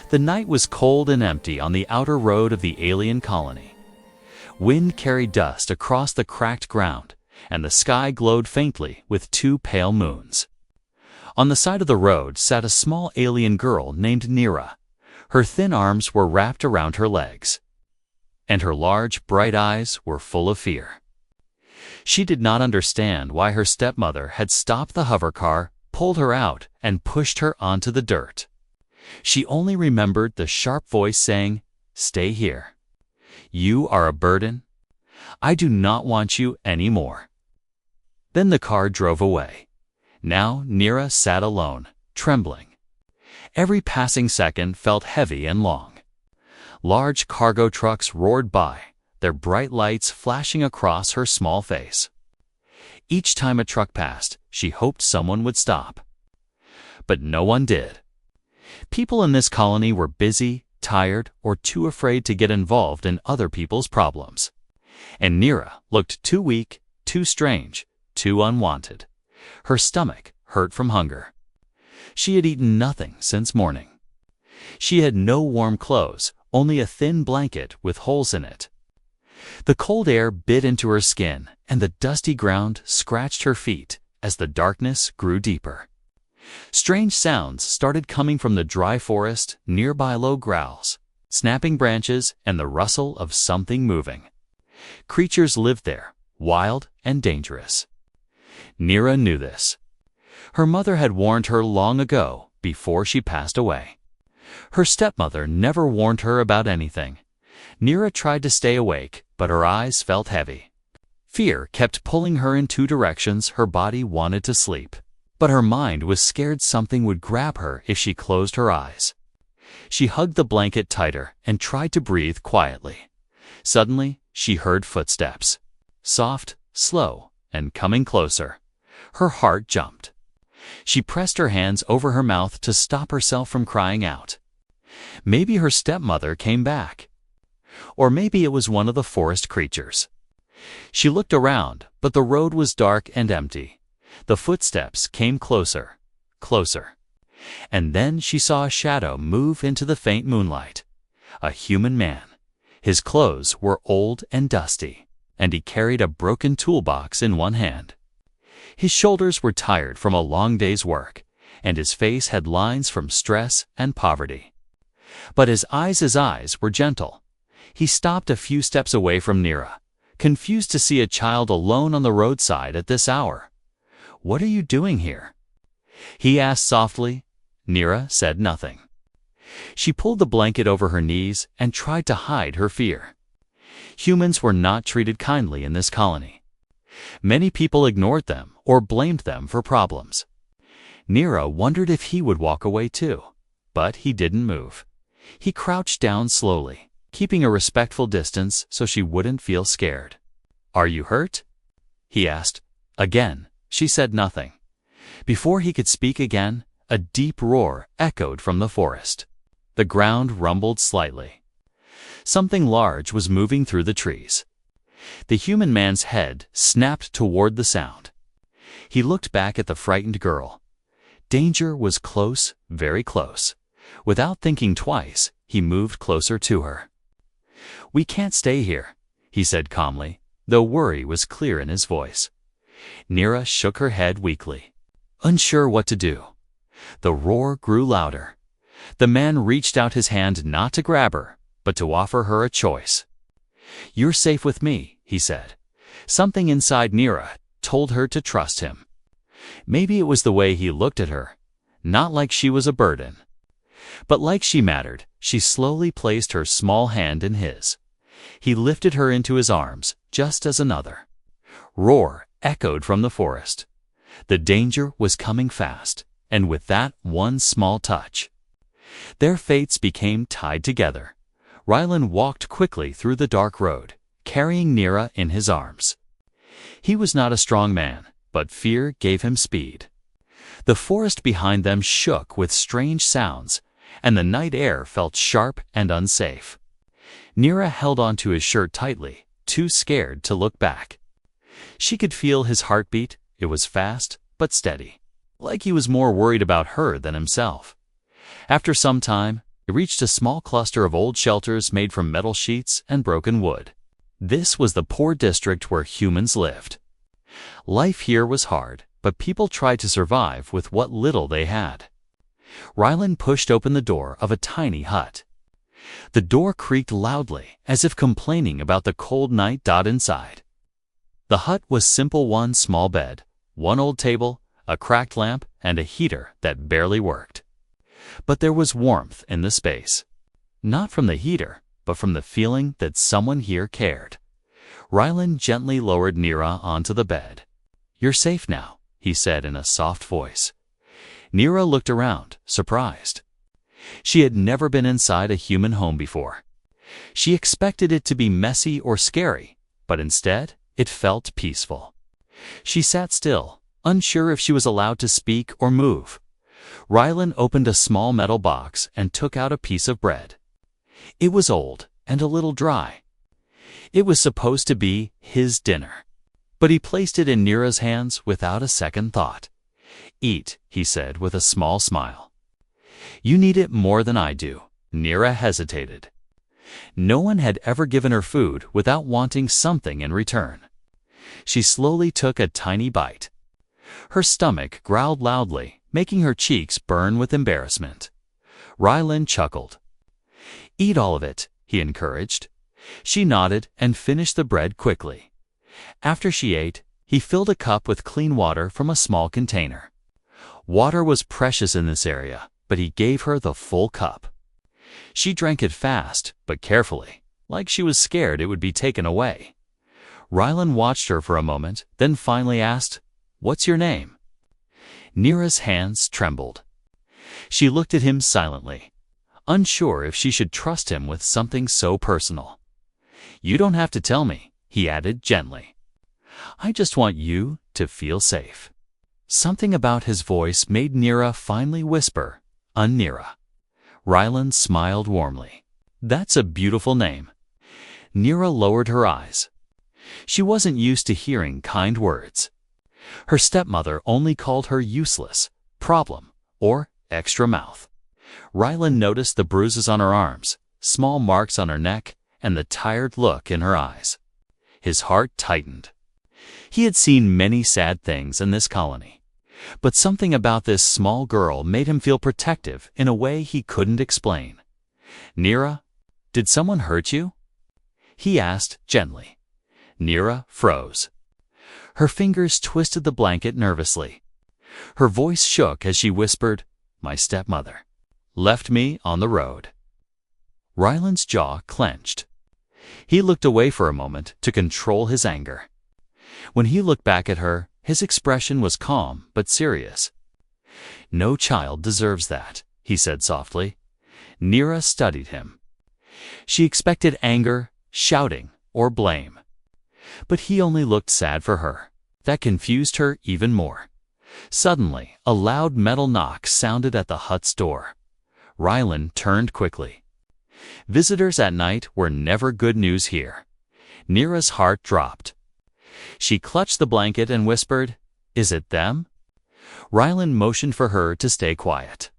The night was cold and empty on the outer road of the alien colony. Wind carried dust across the cracked ground, and the sky glowed faintly with two pale moons. On the side of the road sat a small alien girl named Nira. Her thin arms were wrapped around her legs, and her large, bright eyes were full of fear. She did not understand why her stepmother had stopped the hovercar, pulled her out, and pushed her onto the dirt. She only remembered the sharp voice saying, "Stay here. You are a burden. I do not want you anymore." Then the car drove away. Now Nira sat alone, trembling. Every passing second felt heavy and long. Large cargo trucks roared by, their bright lights flashing across her small face. Each time a truck passed, she hoped someone would stop. But no one did. People in this colony were busy, tired, or too afraid to get involved in other people's problems. And Nira looked too weak, too strange, too unwanted. Her stomach hurt from hunger. She had eaten nothing since morning. She had no warm clothes, only a thin blanket with holes in it. The cold air bit into her skin, and the dusty ground scratched her feet as the darkness grew deeper. Strange sounds started coming from the dry forest, nearby low growls, snapping branches, and the rustle of something moving. Creatures lived there, wild and dangerous. Nira knew this. Her mother had warned her long ago, before she passed away. Her stepmother never warned her about anything. Nira tried to stay awake, but her eyes felt heavy. Fear kept pulling her in two directions. Her body wanted to sleep, but her mind was scared something would grab her if she closed her eyes. She hugged the blanket tighter and tried to breathe quietly. Suddenly, she heard footsteps. Soft, slow, and coming closer. Her heart jumped. She pressed her hands over her mouth to stop herself from crying out. Maybe her stepmother came back. Or maybe it was one of the forest creatures. She looked around, but the road was dark and empty. The footsteps came closer, closer. And then she saw a shadow move into the faint moonlight. A human man. His clothes were old and dusty, and he carried a broken toolbox in one hand. His shoulders were tired from a long day's work, and his face had lines from stress and poverty. But his eyes were gentle. He stopped a few steps away from Nira, confused to see a child alone on the roadside at this hour. "What are you doing here?" he asked softly. Nira said nothing. She pulled the blanket over her knees and tried to hide her fear. Humans were not treated kindly in this colony. Many people ignored them or blamed them for problems. Nira wondered if he would walk away too, but he didn't move. He crouched down slowly, keeping a respectful distance so she wouldn't feel scared. "Are you hurt?" he asked. Again, she said nothing. Before he could speak again, a deep roar echoed from the forest. The ground rumbled slightly. Something large was moving through the trees. The human man's head snapped toward the sound. He looked back at the frightened girl. Danger was close, very close. Without thinking twice, he moved closer to her. "We can't stay here," he said calmly, though worry was clear in his voice. Nira shook her head weakly, unsure what to do. The roar grew louder. The man reached out his hand not to grab her, but to offer her a choice. "You're safe with me," he said. Something inside Nira told her to trust him. Maybe it was the way he looked at her, not like she was a burden, but like she mattered. She slowly placed her small hand in his. He lifted her into his arms, just as another roar echoed from the forest. The danger was coming fast, and with that one small touch, their fates became tied together. Rylan walked quickly through the dark road, carrying Nira in his arms. He was not a strong man, but fear gave him speed. The forest behind them shook with strange sounds, and the night air felt sharp and unsafe. Nira held onto his shirt tightly, too scared to look back. She could feel his heartbeat. It was fast, but steady, like he was more worried about her than himself. After some time, They reached a small cluster of old shelters made from metal sheets and broken wood. This was the poor district where humans lived. Life here was hard, but people tried to survive with what little they had. Rylan pushed open the door of a tiny hut. The door creaked loudly, as if complaining about the cold night inside. The hut was simple: one small bed, one old table, a cracked lamp, and a heater that barely worked. But there was warmth in the space. Not from the heater, but from the feeling that someone here cared. Rylan gently lowered Nira onto the bed. "You're safe now," he said in a soft voice. Nira looked around, surprised. She had never been inside a human home before. She expected it to be messy or scary, but instead, it felt peaceful. She sat still, unsure if she was allowed to speak or move. Rylan opened a small metal box and took out a piece of bread. It was old and a little dry. It was supposed to be his dinner, but he placed it in Nira's hands without a second thought. "Eat," he said with a small smile. "You need it more than I do." Nira hesitated. No one had ever given her food without wanting something in return. She slowly took a tiny bite. Her stomach growled loudly, making her cheeks burn with embarrassment. Rylan chuckled. "Eat all of it," he encouraged. She nodded and finished the bread quickly. After she ate, he filled a cup with clean water from a small container. Water was precious in this area, but he gave her the full cup. She drank it fast, but carefully, like she was scared it would be taken away. Rylan watched her for a moment, then finally asked, "What's your name?" Nira's hands trembled. She looked at him silently, unsure if she should trust him with something so personal. "You don't have to tell me," he added gently. "I just want you to feel safe." Something about his voice made Nira finally whisper, "Nira." Rylan smiled warmly. "That's a beautiful name." Nira lowered her eyes. She wasn't used to hearing kind words. Her stepmother only called her useless, problem, or extra mouth. Rylan noticed the bruises on her arms, small marks on her neck, and the tired look in her eyes. His heart tightened. He had seen many sad things in this colony, but something about this small girl made him feel protective in a way he couldn't explain. "Nira, did someone hurt you?" he asked gently. Nira froze. Her fingers twisted the blanket nervously. Her voice shook as she whispered, "My stepmother left me on the road." Rylan's jaw clenched. He looked away for a moment to control his anger. When he looked back at her, his expression was calm but serious. "No child deserves that," he said softly. Nira studied him. She expected anger, shouting, or blame. But he only looked sad for her. That confused her even more. Suddenly, a loud metal knock sounded at the hut's door. Rylan turned quickly. Visitors at night were never good news here. Nira's heart dropped. She clutched the blanket and whispered, "Is it them?" Rylan motioned for her to stay quiet.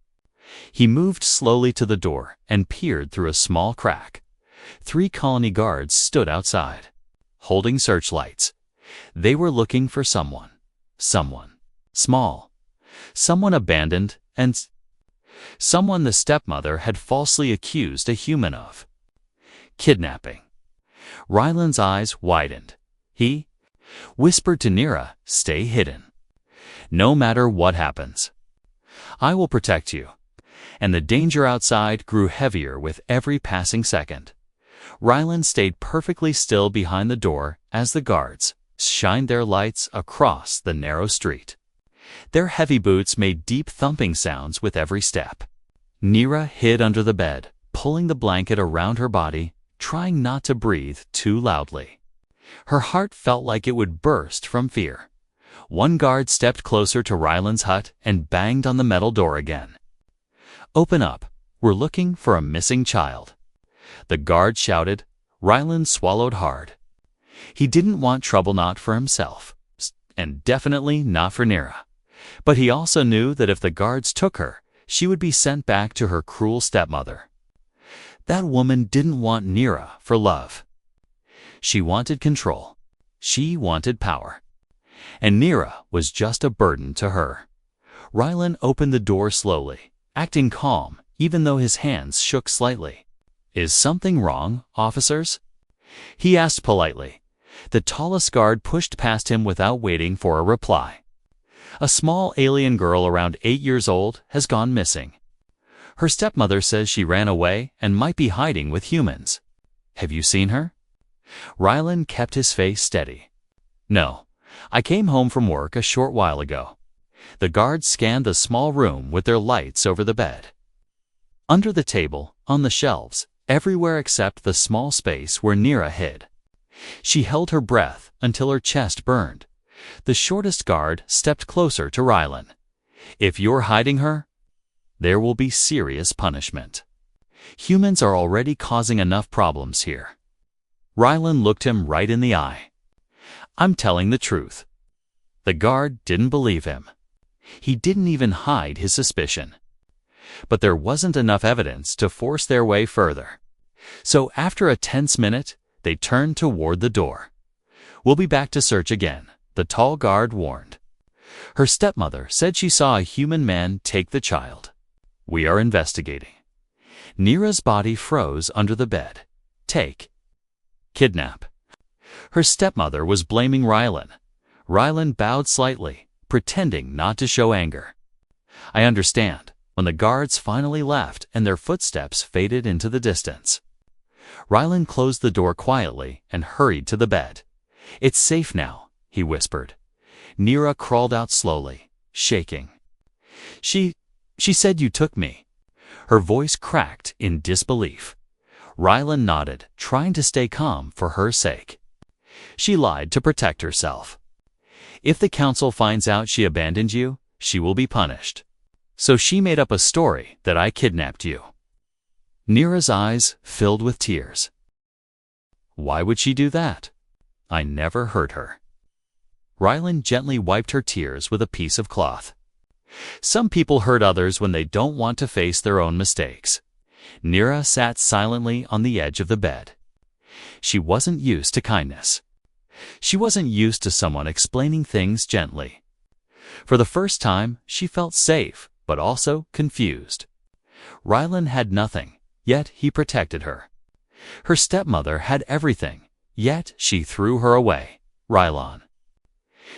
He moved slowly to the door and peered through a small crack. 3 colony guards stood outside, holding searchlights. They were looking for someone. Someone small. Someone abandoned, and someone the stepmother had falsely accused a human of. Kidnapping. Rylan's eyes widened. He whispered to Nira, "Stay hidden. No matter what happens, I will protect you." And the danger outside grew heavier with every passing second. Rylan stayed perfectly still behind the door as the guards shined their lights across the narrow street. Their heavy boots made deep thumping sounds with every step. Nira hid under the bed, pulling the blanket around her body, trying not to breathe too loudly. Her heart felt like it would burst from fear. One guard stepped closer to Rylan's hut and banged on the metal door again. "Open up. We're looking for a missing child." The guard shouted. Rylan swallowed hard. He didn't want trouble, not for himself, and definitely not for Nira. But he also knew that if the guards took her, she would be sent back to her cruel stepmother, That woman didn't want Nira for love. She wanted control. She wanted power. And Nira was just a burden to her. Rylan opened the door slowly, acting calm even though his hands shook slightly. "Is something wrong, officers?" he asked politely. The tallest guard pushed past him without waiting for a reply. "A small alien girl around 8 years old has gone missing. Her stepmother says she ran away and might be hiding with humans. Have you seen her?" Rylan kept his face steady. "No, I came home from work a short while ago." The guards scanned the small room with their lights over the bed. Under the table, on the shelves, everywhere except the small space where Nira hid. She held her breath until her chest burned. The shortest guard stepped closer to Rylan. "If you're hiding her, there will be serious punishment. Humans are already causing enough problems here." Rylan looked him right in the eye. "I'm telling the truth." The guard didn't believe him. He didn't even hide his suspicion. But there wasn't enough evidence to force their way further. So after a tense minute, they turned toward the door. "We'll be back to search again," the tall guard warned. "Her stepmother said she saw a human man take the child. We are investigating." Nira's body froze under the bed. Take. Kidnap. Her stepmother was blaming Rylan. Rylan bowed slightly, pretending not to show anger. "I understand," when the guards finally left and their footsteps faded into the distance. Rylan closed the door quietly and hurried to the bed. "It's safe now," he whispered. Nira crawled out slowly, shaking. She said you took me." Her voice cracked in disbelief. Rylan nodded, trying to stay calm for her sake. "She lied to protect herself. If the council finds out she abandoned you, she will be punished. So she made up a story that I kidnapped you." Nira's eyes filled with tears. "Why would she do that? I never hurt her." Rylan gently wiped her tears with a piece of cloth. "Some people hurt others when they don't want to face their own mistakes." Nira sat silently on the edge of the bed. She wasn't used to kindness. She wasn't used to someone explaining things gently. For the first time, she felt safe, but also confused. Rylan had nothing, yet he protected her. Her stepmother had everything, yet she threw her away. "Rylan,"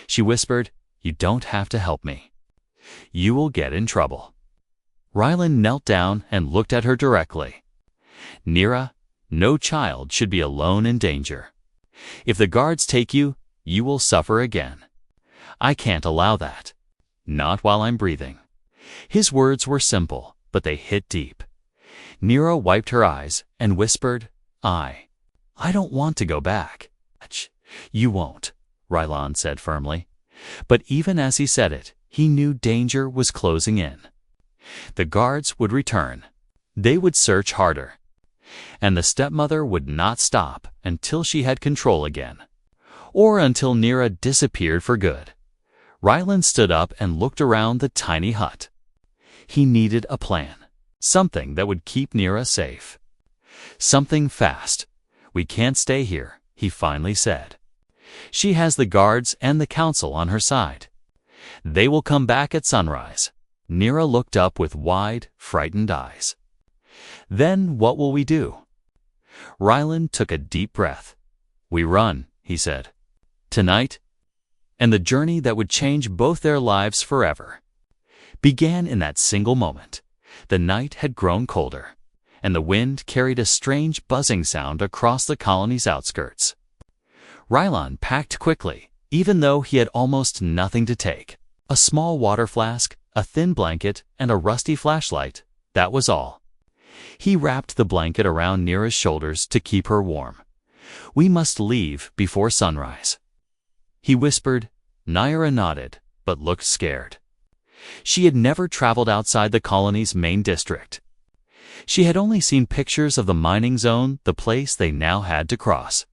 she whispered, "you don't have to help me. You will get in trouble." Rylan knelt down and looked at her directly. "Nira, no child should be alone in danger. If the guards take you, you will suffer again. I can't allow that. Not while I'm breathing." His words were simple, but they hit deep. Nira wiped her eyes and whispered, I don't want to go back." "You won't," Rylan said firmly. But even as he said it, he knew danger was closing in. The guards would return. They would search harder. And the stepmother would not stop until she had control again. Or until Nira disappeared for good. Rylan stood up and looked around the tiny hut. He needed a plan. Something that would keep Nira safe. Something fast. "We can't stay here," he finally said. "She has the guards and the council on her side. They will come back at sunrise." Nira looked up with wide, frightened eyes. "Then what will we do?" Rylan took a deep breath. "We run," he said. "Tonight." And the journey that would change both their lives forever began in that single moment. The night had grown colder, and the wind carried a strange buzzing sound across the colony's outskirts. Rylan packed quickly, even though he had almost nothing to take. A small water flask, a thin blanket, and a rusty flashlight. That was all. He wrapped the blanket around Nira's shoulders to keep her warm. "We must leave before sunrise," he whispered. Nira nodded, but looked scared. She had never traveled outside the colony's main district. She had only seen pictures of the mining zone, the place they now had to cross.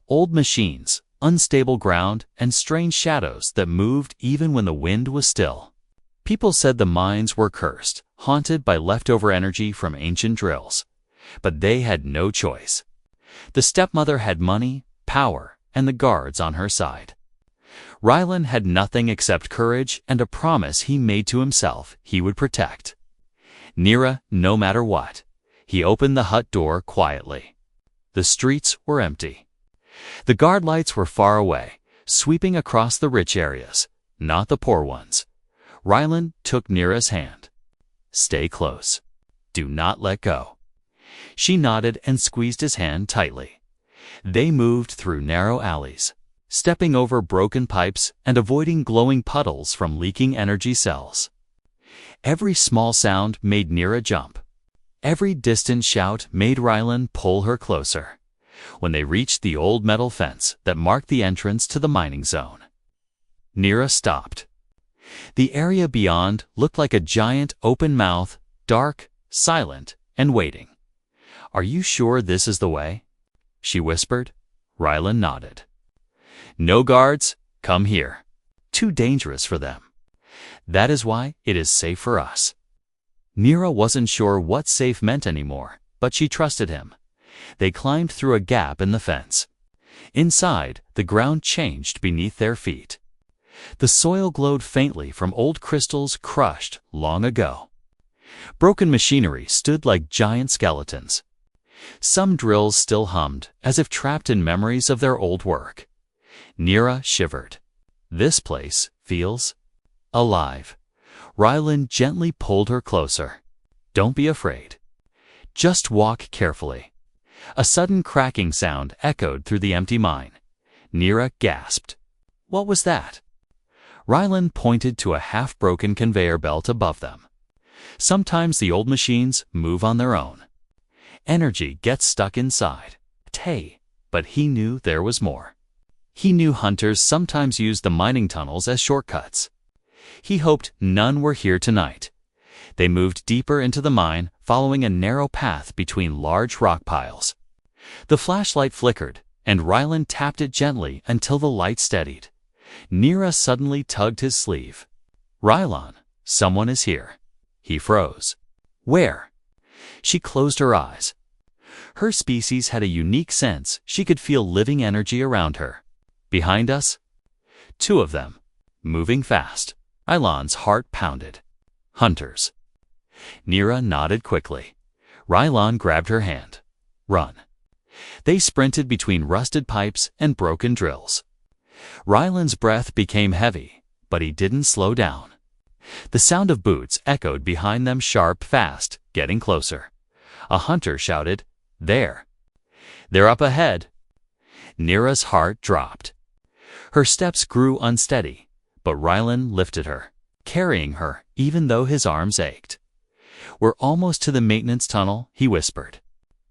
Old machines, unstable ground, and strange shadows that moved even when the wind was still. People said the mines were cursed, haunted by leftover energy from ancient drills. But they had no choice. The stepmother had money, power, and the guards on her side. Rylan had nothing except courage and a promise he made to himself he would protect Nira no matter what. He opened the hut door quietly. The streets were empty. The guard lights were far away, sweeping across the rich areas, not the poor ones. Rylan took Nira's hand. "Stay close. Do not let go." She nodded and squeezed his hand tightly. They moved through narrow alleys, stepping over broken pipes and avoiding glowing puddles from leaking energy cells. Every small sound made Nira jump. Every distant shout made Rylan pull her closer. When they reached the old metal fence that marked the entrance to the mining zone, Nira stopped. The area beyond looked like a giant open mouth, dark, silent, and waiting. "Are you sure this is the way?" she whispered. Rylan nodded. "No guards, come here. Too dangerous for them. That is why it is safe for us." Nira wasn't sure what safe meant anymore, but she trusted him. They climbed through a gap in the fence. Inside, the ground changed beneath their feet. The soil glowed faintly from old crystals crushed long ago. Broken machinery stood like giant skeletons. Some drills still hummed, as if trapped in memories of their old work. Nira shivered. "This place feels alive." Rylan gently pulled her closer. "Don't be afraid. Just walk carefully." A sudden cracking sound echoed through the empty mine. Nira gasped. "What was that?" Rylan pointed to a half-broken conveyor belt above them. Sometimes the old machines move on their own. Energy gets stuck inside. But he knew there was more. He knew hunters sometimes used the mining tunnels as shortcuts. He hoped none were here tonight. They moved deeper into the mine, following a narrow path between large rock piles. The flashlight flickered, and Rylan tapped it gently until the light steadied. Nira suddenly tugged his sleeve. "Rylan, someone is here." He froze. "Where?" She closed her eyes. Her species had a unique sense. She could feel living energy around her. "Behind us?" "Two of them. Moving fast." Rylan's heart pounded. "Hunters." Nira nodded quickly. Rylan grabbed her hand. "Run." They sprinted between rusted pipes and broken drills. Rylan's breath became heavy, but he didn't slow down. The sound of boots echoed behind them, sharp, fast, getting closer. A hunter shouted, "There!" "They're up ahead." Nira's heart dropped. Her steps grew unsteady, but Rylan lifted her, carrying her even though his arms ached. "We're almost to the maintenance tunnel," he whispered.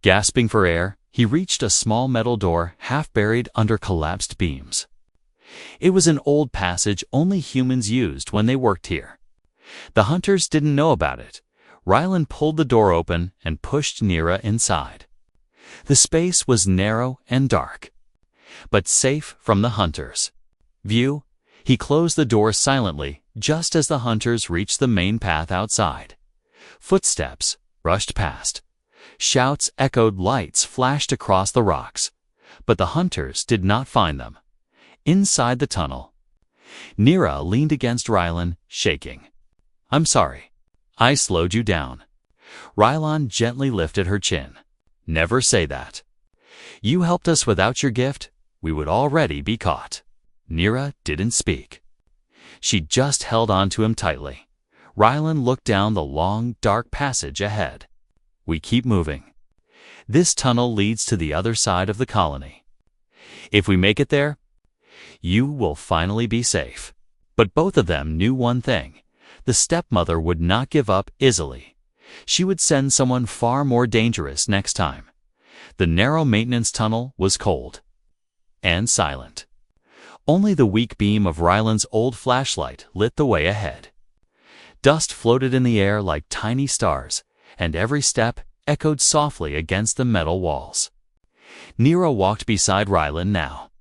Gasping for air, he reached a small metal door half buried under collapsed beams. It was an old passage only humans used when they worked here. The hunters didn't know about it. Rylan pulled the door open and pushed Nira inside. The space was narrow and dark, but safe from the hunters' view. He closed the door silently just as the hunters reached the main path outside. Footsteps rushed past. Shouts echoed, lights flashed across the rocks, but the hunters did not find them. Inside the tunnel, Nira leaned against Rylan, shaking. "I'm sorry. I slowed you down." Rylan gently lifted her chin. "Never say that. You helped us. Without your gift, we would already be caught." Nira didn't speak. She just held on to him tightly. Rylan looked down the long, dark passage ahead. "We keep moving. This tunnel leads to the other side of the colony. If we make it there, you will finally be safe." But both of them knew one thing. The stepmother would not give up easily. She would send someone far more dangerous next time. The narrow maintenance tunnel was cold and silent. Only the weak beam of Rylan's old flashlight lit the way ahead. Dust floated in the air like tiny stars, and every step echoed softly against the metal walls. Nira walked beside Rylan now.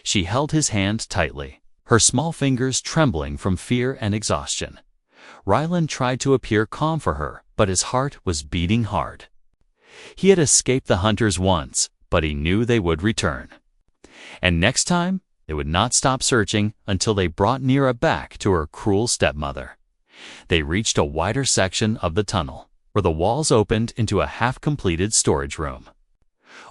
She held his hand tightly, her small fingers trembling from fear and exhaustion. Rylan tried to appear calm for her, but his heart was beating hard. He had escaped the hunters once, but he knew they would return. And next time, they would not stop searching until they brought Nira back to her cruel stepmother. They reached a wider section of the tunnel, where the walls opened into a half-completed storage room.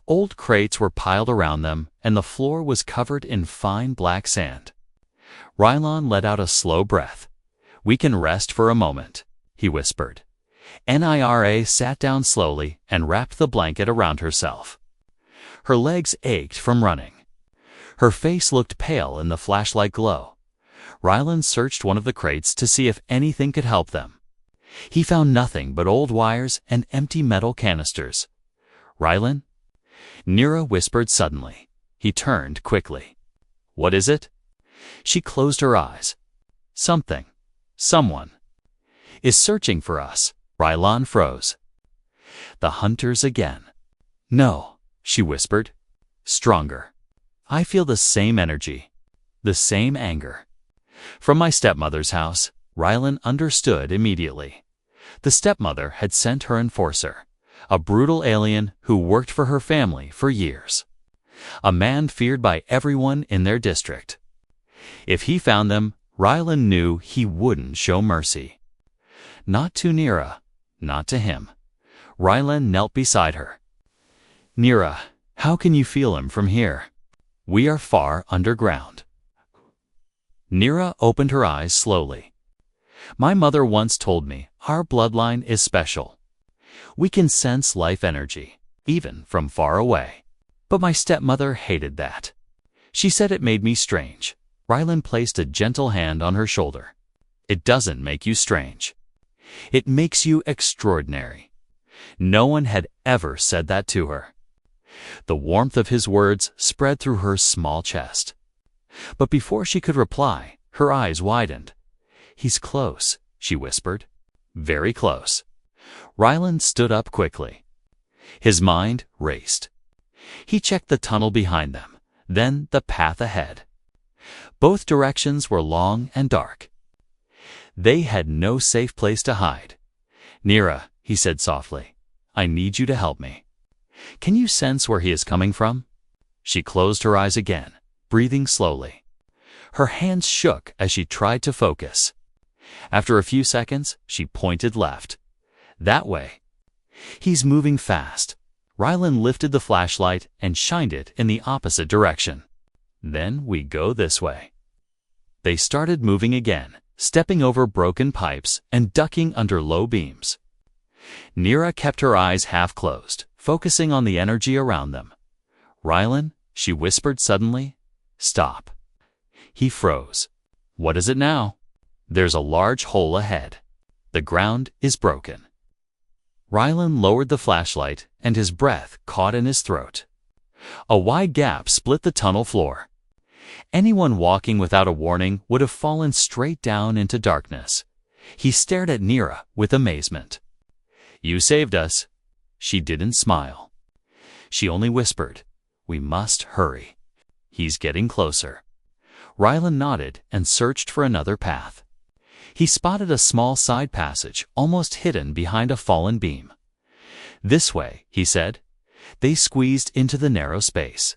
Old crates were piled around them, and the floor was covered in fine black sand. Rylon let out a slow breath. "We can rest for a moment," he whispered. Nira sat down slowly and wrapped the blanket around herself. Her legs ached from running. Her face looked pale in the flashlight glow. Rylon searched one of the crates to see if anything could help them. He found nothing but old wires and empty metal canisters. "Rylon?" Nira whispered suddenly. He turned quickly. "What is it?" She closed her eyes. Someone is searching for us." Rylon froze. "The hunters again." "No," she whispered. Stronger. "I feel the same energy, the same anger." From my stepmother's house, Rylon understood immediately. The stepmother had sent her enforcer, a brutal alien who worked for her family for years. A man feared by everyone in their district. If he found them, Rylon knew he wouldn't show mercy. Not to Nira, not to him. Rylon knelt beside her. "Nira, how can you feel him from here? We are far underground." Nira opened her eyes slowly. "My mother once told me our bloodline is special. We can sense life energy, even from far away. But my stepmother hated that. She said it made me strange." Rylon placed a gentle hand on her shoulder. "It doesn't make you strange. It makes you extraordinary." No one had ever said that to her. The warmth of his words spread through her small chest. But before she could reply, her eyes widened. "He's close," she whispered. "Very close." Rylon stood up quickly. His mind raced. He checked the tunnel behind them, then the path ahead. Both directions were long and dark. They had no safe place to hide. "Nira," he said softly, "I need you to help me. Can you sense where he is coming from?" She closed her eyes again, breathing slowly. Her hands shook as she tried to focus. After a few seconds, she pointed left. "That way." "He's moving fast." Rylon lifted the flashlight and shined it in the opposite direction. "Then we go this way." They started moving again, stepping over broken pipes and ducking under low beams. Nira kept her eyes half closed, focusing on the energy around them. "Rylon," she whispered suddenly, "stop." He froze. "What is it now?" "There's a large hole ahead. The ground is broken." Rylon lowered the flashlight, and his breath caught in his throat. A wide gap split the tunnel floor. Anyone walking without a warning would have fallen straight down into darkness. He stared at Nira with amazement. "You saved us." She didn't smile. She only whispered, "We must hurry. He's getting closer." Rylon nodded and searched for another path. He spotted a small side passage almost hidden behind a fallen beam. "This way," he said. They squeezed into the narrow space.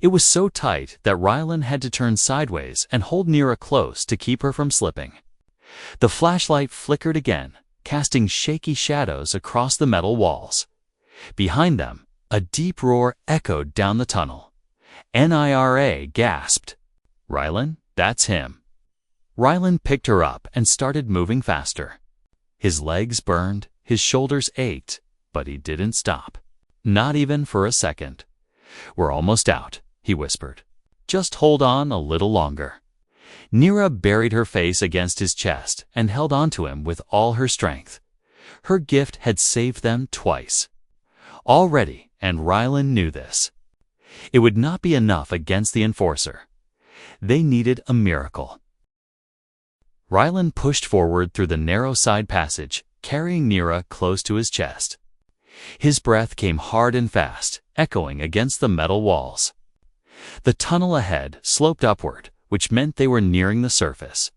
It was so tight that Rylon had to turn sideways and hold Nira close to keep her from slipping. The flashlight flickered again, casting shaky shadows across the metal walls. Behind them, a deep roar echoed down the tunnel. Nira gasped. "Rylon, that's him." Rylon picked her up and started moving faster. His legs burned, his shoulders ached, but he didn't stop. Not even for a second. "We're almost out," he whispered. "Just hold on a little longer." Nira buried her face against his chest and held onto him with all her strength. Her gift had saved them twice. Already, and Rylon knew this. It would not be enough against the enforcer. They needed a miracle. Rylon pushed forward through the narrow side passage, carrying Nira close to his chest. His breath came hard and fast, echoing against the metal walls. The tunnel ahead sloped upward, which meant they were nearing the surface.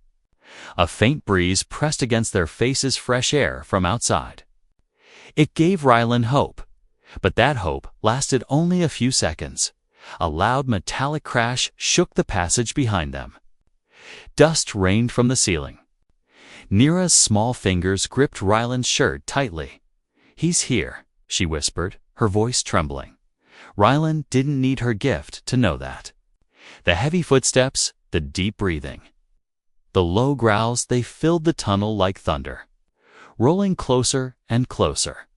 A faint breeze pressed against their faces fresh air from outside. It gave Rylon hope. But that hope lasted only a few seconds. A loud metallic crash shook the passage behind them. Dust rained from the ceiling. Nira's small fingers gripped Ryland's shirt tightly. "He's here," she whispered, her voice trembling. Ryland didn't need her gift to know that. The heavy footsteps, the deep breathing. The low growls, they filled the tunnel like thunder. Rolling closer and closer.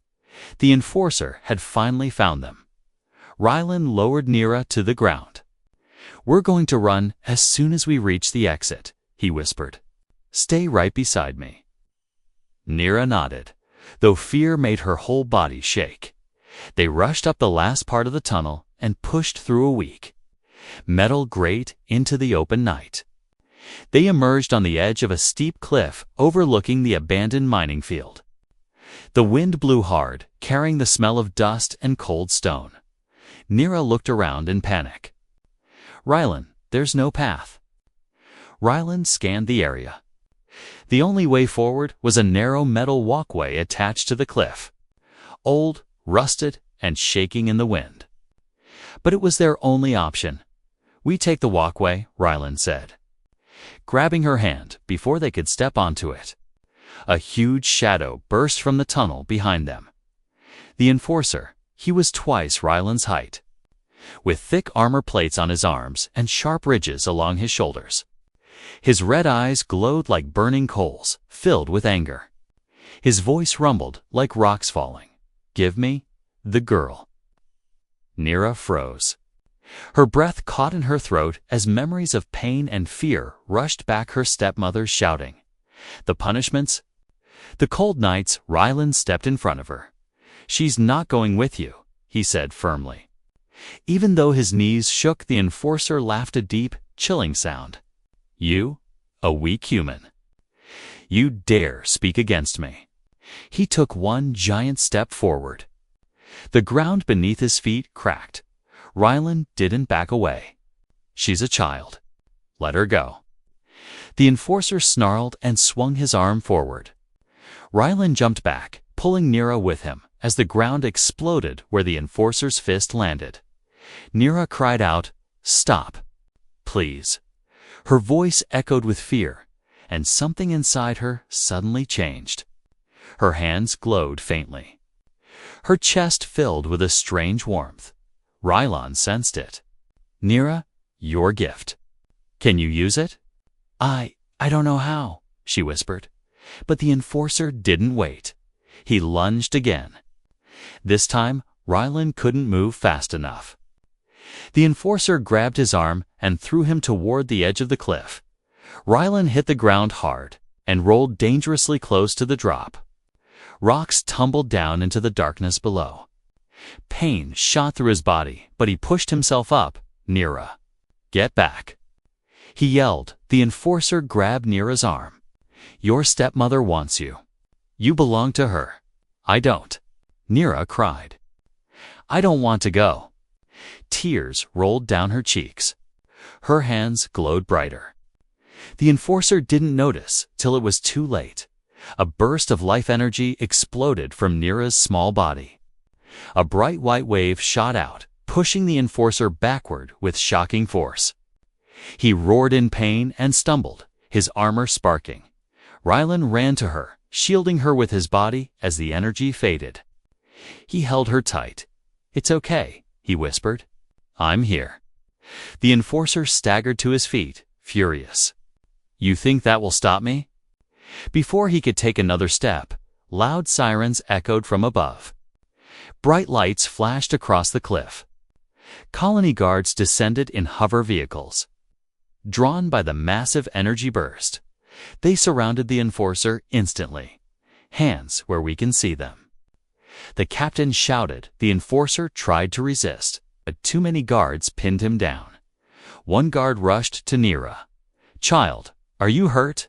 The enforcer had finally found them. Ryland lowered Nira to the ground. "We're going to run as soon as we reach the exit," he whispered. "Stay right beside me." Nira nodded, though fear made her whole body shake. They rushed up the last part of the tunnel and pushed through a weak metal grate into the open night. They emerged on the edge of a steep cliff overlooking the abandoned mining field. The wind blew hard, carrying the smell of dust and cold stone. Nira looked around in panic. "Ryland, there's no path." Ryland scanned the area. The only way forward was a narrow metal walkway attached to the cliff. Old, rusted, and shaking in the wind. But it was their only option. "We take the walkway," Ryland said, grabbing her hand before they could step onto it. A huge shadow burst from the tunnel behind them. The enforcer, he was twice Ryland's height, with thick armor plates on his arms and sharp ridges along his shoulders. His red eyes glowed like burning coals, filled with anger. His voice rumbled like rocks falling. "Give me the girl." Nira froze. Her breath caught in her throat as memories of pain and fear rushed back, her stepmother shouting. The punishments. The cold nights. Ryland stepped in front of her. "She's not going with you," he said firmly. Even though his knees shook, the enforcer laughed, a deep, chilling sound. "You, a weak human. You dare speak against me." He took one giant step forward. The ground beneath his feet cracked. Ryland didn't back away. "She's a child. Let her go." The enforcer snarled and swung his arm forward. Ryland jumped back, pulling Nira with him, as the ground exploded where the enforcer's fist landed. Nira cried out, "Stop, please." Her voice echoed with fear, and something inside her suddenly changed. Her hands glowed faintly. Her chest filled with a strange warmth. Ryland sensed it. "Nira, your gift. Can you use it?" I don't know how," she whispered. But the enforcer didn't wait. He lunged again. This time, Ryland couldn't move fast enough. The enforcer grabbed his arm and threw him toward the edge of the cliff. Ryland hit the ground hard and rolled dangerously close to the drop. Rocks tumbled down into the darkness below. Pain shot through his body, but he pushed himself up. "Nira, get back." He yelled. The enforcer grabbed Nira's arm. "Your stepmother wants you. You belong to her. I don't." Nira cried. "I don't want to go." Tears rolled down her cheeks. Her hands glowed brighter. The enforcer didn't notice till it was too late. A burst of life energy exploded from Nira's small body. A bright white wave shot out, pushing the enforcer backward with shocking force. He roared in pain and stumbled, his armor sparking. Ryland ran to her, shielding her with his body as the energy faded. He held her tight. "It's okay," he whispered. "I'm here." The enforcer staggered to his feet, furious. "You think that will stop me?" Before he could take another step, loud sirens echoed from above. Bright lights flashed across the cliff. Colony guards descended in hover vehicles. Drawn by the massive energy burst, they surrounded the enforcer instantly, hands where we can see them. The captain shouted. The enforcer tried to resist, but too many guards pinned him down. One guard rushed to Nira. "Child, are you hurt?"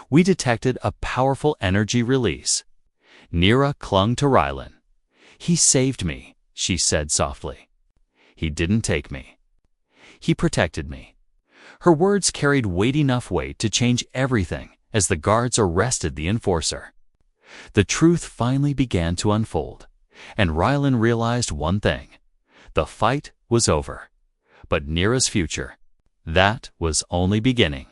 We detected a powerful energy release. Nira clung to Ryland. "He saved me," she said softly. "He didn't take me. He protected me." Her words carried enough weight to change everything as the guards arrested the enforcer. The truth finally began to unfold. And Rylan realized one thing. The fight was over. But Nira's future, that was only beginning.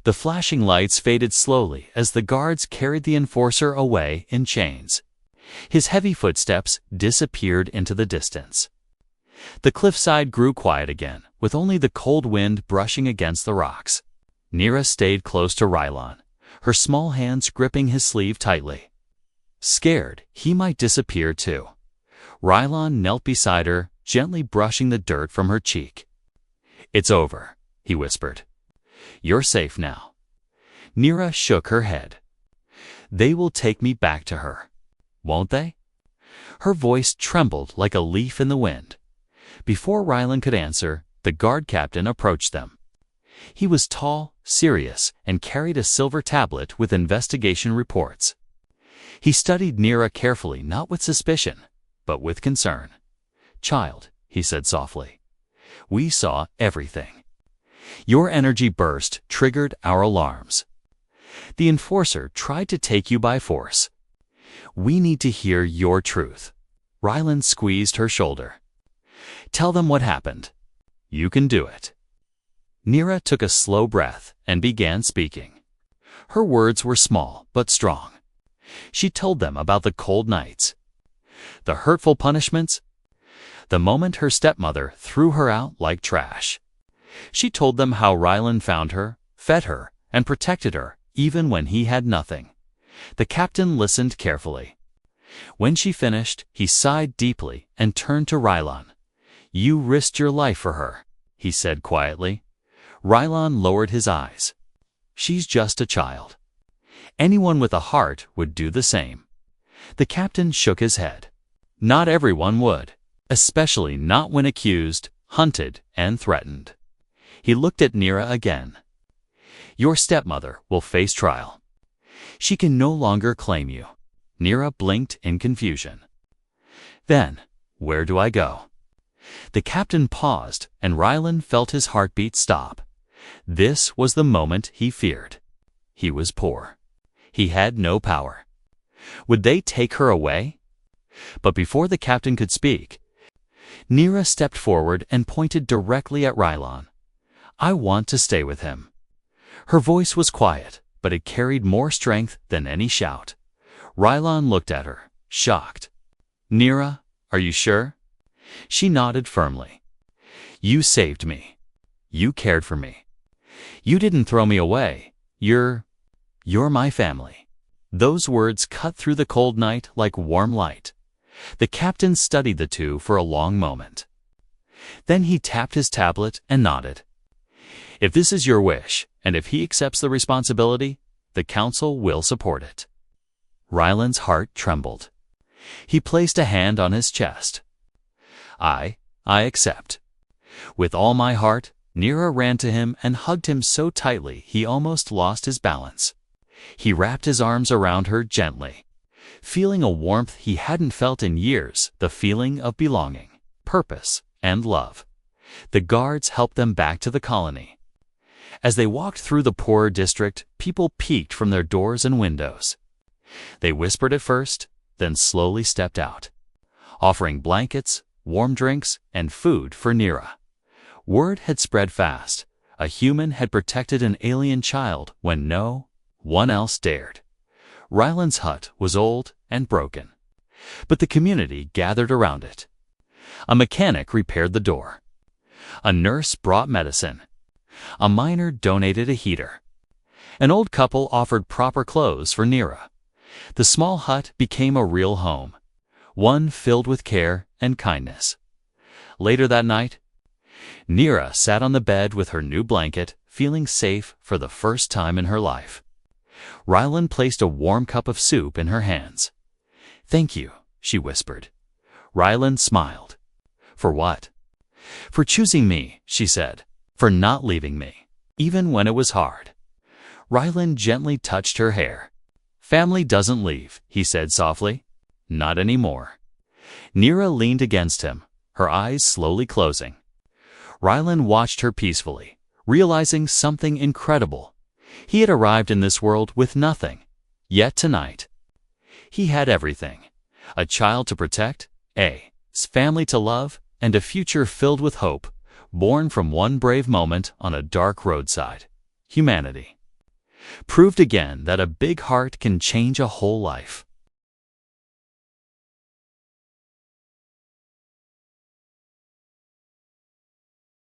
The flashing lights faded slowly as the guards carried the enforcer away in chains. His heavy footsteps disappeared into the distance. The cliffside grew quiet again, with only the cold wind brushing against the rocks. Nira stayed close to Rylan, her small hands gripping his sleeve tightly. Scared he might disappear too. Rylan knelt beside her, gently brushing the dirt from her cheek. "It's over," he whispered. "You're safe now." Nira shook her head. "They will take me back to her, won't they?" Her voice trembled like a leaf in the wind. Before Rylan could answer, the guard captain approached them. He was tall, serious, and carried a silver tablet with investigation reports. He studied Nira carefully, not with suspicion, but with concern. "Child," he said softly, "we saw everything. Your energy burst triggered our alarms. The enforcer tried to take you by force. We need to hear your truth." Rylan squeezed her shoulder. "Tell them what happened. You can do it." Nira took a slow breath and began speaking. Her words were small but strong. She told them about the cold nights, the hurtful punishments, the moment her stepmother threw her out like trash. She told them how Rylan found her, fed her, and protected her even when he had nothing. The captain listened carefully. When she finished, he sighed deeply and turned to Rylan. "You risked your life for her," he said quietly. Rylan lowered his eyes. "She's just a child. Anyone with a heart would do the same." The captain shook his head. "Not everyone would, especially not when accused, hunted, and threatened." He looked at Nira again. "Your stepmother will face trial. She can no longer claim you." Nira blinked in confusion. "Then, where do I go?" The captain paused, and Rylan felt his heartbeat stop. This was the moment he feared. He was poor. He had no power. Would they take her away? But before the captain could speak, Nira stepped forward and pointed directly at Rylan. "I want to stay with him." Her voice was quiet, but it carried more strength than any shout. Rylan looked at her, shocked. "Nira, are you sure?" She nodded firmly. "You saved me. You cared for me. You didn't throw me away. You're my family." Those words cut through the cold night like warm light. The captain studied the two for a long moment. Then he tapped his tablet and nodded. "If this is your wish, and if he accepts the responsibility, the council will support it." Rylan's heart trembled. He placed a hand on his chest. I accept." With all my heart, Nira ran to him and hugged him so tightly he almost lost his balance. He wrapped his arms around her gently, feeling a warmth he hadn't felt in years, the feeling of belonging, purpose, and love. The guards helped them back to the colony. As they walked through the poorer district, people peeked from their doors and windows. They whispered at first, then slowly stepped out, offering blankets, warm drinks, and food for Nira. Word had spread fast. A human had protected an alien child when no one else dared. Rylan's hut was old and broken, but the community gathered around it. A mechanic repaired the door. A nurse brought medicine. A miner donated a heater. An old couple offered proper clothes for Nira. The small hut became a real home, one filled with care and kindness. Later that night, Nira sat on the bed with her new blanket, feeling safe for the first time in her life. Rylan placed a warm cup of soup in her hands. "Thank you," she whispered. Rylan smiled. "For what?" "For choosing me," she said. "For not leaving me, even when it was hard." Rylan gently touched her hair. "Family doesn't leave," he said softly. "Not anymore." Nira leaned against him, her eyes slowly closing. Rylan watched her peacefully, realizing something incredible. He had arrived in this world with nothing, yet tonight, he had everything. A child to protect? A. Family to love, and a future filled with hope, born from one brave moment on a dark roadside. Humanity. Proved again that a big heart can change a whole life.